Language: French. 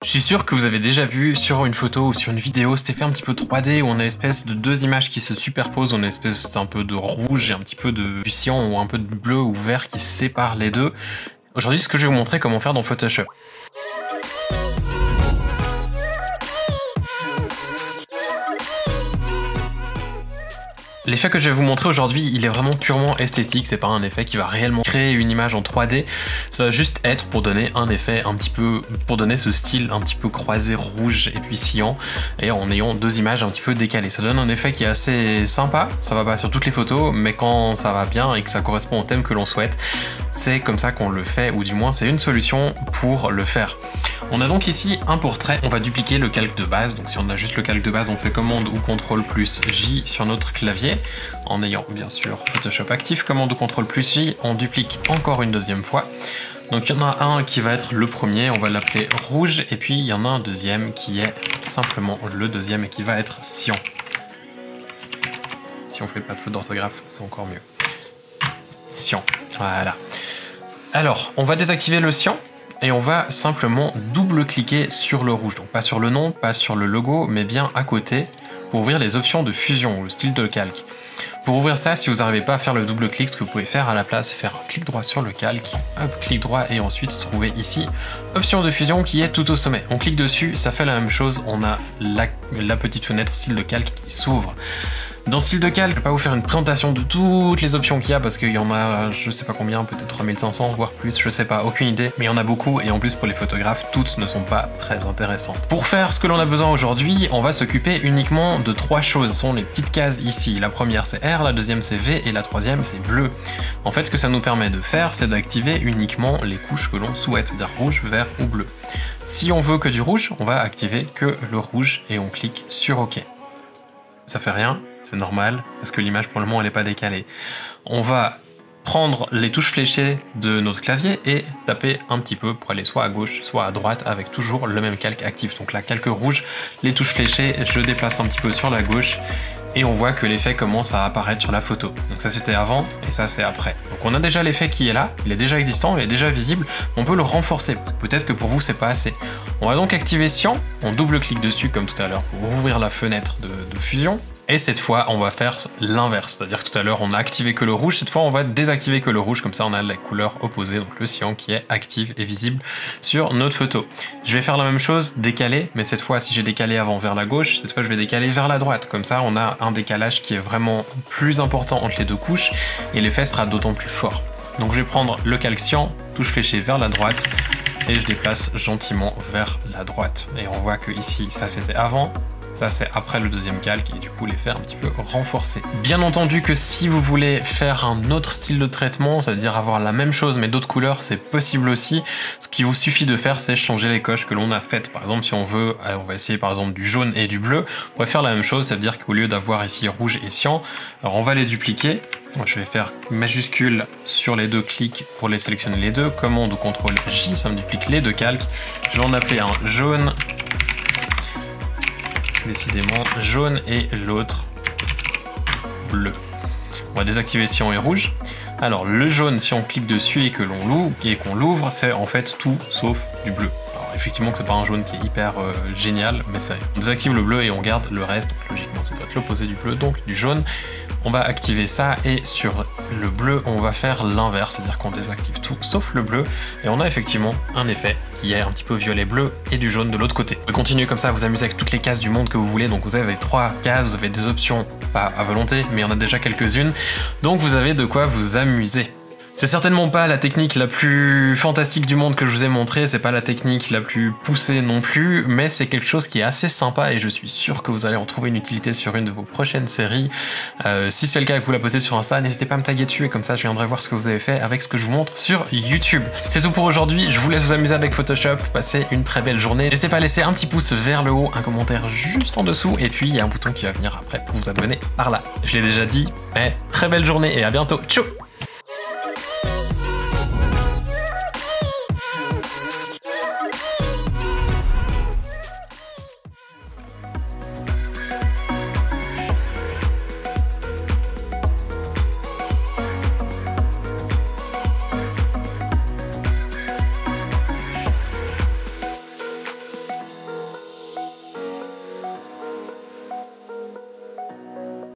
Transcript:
Je suis sûr que vous avez déjà vu sur une photo ou sur une vidéo cet effet un petit peu 3D où on a une espèce de deux images qui se superposent, on a une espèce d'un peu de rouge et un petit peu de cyan ou un peu de bleu ou vert qui séparent les deux. Aujourd'hui, ce que je vais vous montrer comment faire dans Photoshop. L'effet que je vais vous montrer aujourd'hui, il est vraiment purement esthétique, c'est pas un effet qui va réellement créer une image en 3D, ça va juste être pour donner un effet un petit peu, pour donner ce style un petit peu croisé rouge et puis cyan, et en ayant deux images un petit peu décalées. Ça donne un effet qui est assez sympa, ça va pas sur toutes les photos, mais quand ça va bien et que ça correspond au thème que l'on souhaite, c'est comme ça qu'on le fait, ou du moins c'est une solution pour le faire. On a donc ici un portrait, on va dupliquer le calque de base, donc si on a juste le calque de base, on fait commande ou CTRL plus J sur notre clavier, en ayant bien sûr Photoshop actif, commande ou CTRL plus J, on duplique encore une deuxième fois. Donc il y en a un qui va être le premier, on va l'appeler rouge, et puis il y en a un deuxième qui est simplement le deuxième et qui va être cyan. Si on fait pas de faute d'orthographe, c'est encore mieux. Cyan, voilà. Alors, on va désactiver le cyan. Et on va simplement double-cliquer sur le rouge, donc pas sur le nom, pas sur le logo, mais bien à côté, pour ouvrir les options de fusion ou le style de calque. Pour ouvrir ça, si vous n'arrivez pas à faire le double-clic, ce que vous pouvez faire à la place, c'est faire un clic droit sur le calque, hop, clic droit, et ensuite trouver ici option de fusion qui est tout au sommet. On clique dessus, ça fait la même chose, on a la petite fenêtre style de calque qui s'ouvre. Dans style de calque, je vais pas vous faire une présentation de toutes les options qu'il y a parce qu'il y en a, je sais pas combien, peut-être 3500, voire plus, je sais pas, aucune idée, mais il y en a beaucoup et en plus pour les photographes, toutes ne sont pas très intéressantes. Pour faire ce que l'on a besoin aujourd'hui, on va s'occuper uniquement de trois choses, ce sont les petites cases ici. La première c'est R, la deuxième c'est V et la troisième c'est bleu. En fait, ce que ça nous permet de faire, c'est d'activer uniquement les couches que l'on souhaite, c'est-à-dire rouge, vert ou bleu. Si on veut que du rouge, on va activer que le rouge et on clique sur OK. Ça fait rien, c'est normal, parce que l'image pour le moment elle n'est pas décalée. On va prendre les touches fléchées de notre clavier et taper un petit peu pour aller soit à gauche, soit à droite, avec toujours le même calque actif. Donc la calque rouge, les touches fléchées, je déplace un petit peu sur la gauche, et on voit que l'effet commence à apparaître sur la photo. Donc ça c'était avant, et ça c'est après. Donc on a déjà l'effet qui est là, il est déjà existant, il est déjà visible, on peut le renforcer, parce que peut-être que pour vous c'est pas assez. On va donc activer Cyan, on double-clique dessus comme tout à l'heure pour ouvrir la fenêtre de fusion. Et cette fois, on va faire l'inverse, c'est-à-dire que tout à l'heure, on a activé que le rouge, cette fois, on va désactiver que le rouge, comme ça, on a la couleur opposée, donc le cyan qui est active et visible sur notre photo. Je vais faire la même chose, décaler, mais cette fois, si j'ai décalé avant vers la gauche, cette fois, je vais décaler vers la droite. Comme ça, on a un décalage qui est vraiment plus important entre les deux couches, et l'effet sera d'autant plus fort. Donc, je vais prendre le calque cyan, touche fléchée vers la droite, et je déplace gentiment vers la droite. Et on voit que ici, ça c'était avant. Ça c'est après le deuxième calque et du coup l'effet un petit peu renforcé. Bien entendu que si vous voulez faire un autre style de traitement, c'est-à-dire avoir la même chose mais d'autres couleurs, c'est possible aussi. Ce qu'il vous suffit de faire, c'est changer les coches que l'on a faites. Par exemple, si on veut, on va essayer par exemple du jaune et du bleu, on pourrait faire la même chose, ça veut dire qu'au lieu d'avoir ici rouge et cyan, alors on va les dupliquer. Je vais faire majuscule sur les deux clics pour les sélectionner les deux, commande ou CTRL J, ça me duplique les deux calques. Je vais en appeler un jaune. Décidément jaune et l'autre bleu. On va désactiver cyan et rouge. Alors le jaune, si on clique dessus et que qu'on l'ouvre, c'est en fait tout sauf du bleu. Alors effectivement que c'est pas un jaune qui est hyper génial, mais ça, on désactive le bleu et on garde le reste. Donc logiquement ça doit être l'opposé du bleu, donc du jaune. On va activer ça et sur le bleu, on va faire l'inverse, c'est-à-dire qu'on désactive tout sauf le bleu et on a effectivement un effet qui est un petit peu violet-bleu et du jaune de l'autre côté. Vous pouvez continuer comme ça à vous amuser avec toutes les cases du monde que vous voulez, donc vous avez 3 cases, vous avez des options, pas à volonté, mais il y en a déjà quelques-unes, donc vous avez de quoi vous amuser. C'est certainement pas la technique la plus fantastique du monde que je vous ai montré, c'est pas la technique la plus poussée non plus, mais c'est quelque chose qui est assez sympa et je suis sûr que vous allez en trouver une utilité sur une de vos prochaines séries. Si c'est le cas et que vous la postez sur Insta, n'hésitez pas à me taguer dessus et comme ça je viendrai voir ce que vous avez fait avec ce que je vous montre sur YouTube. C'est tout pour aujourd'hui, je vous laisse vous amuser avec Photoshop, passez une très belle journée. N'hésitez pas à laisser un petit pouce vers le haut, un commentaire juste en dessous et puis il y a un bouton qui va venir après pour vous abonner par là. Je l'ai déjà dit, mais très belle journée et à bientôt, ciao!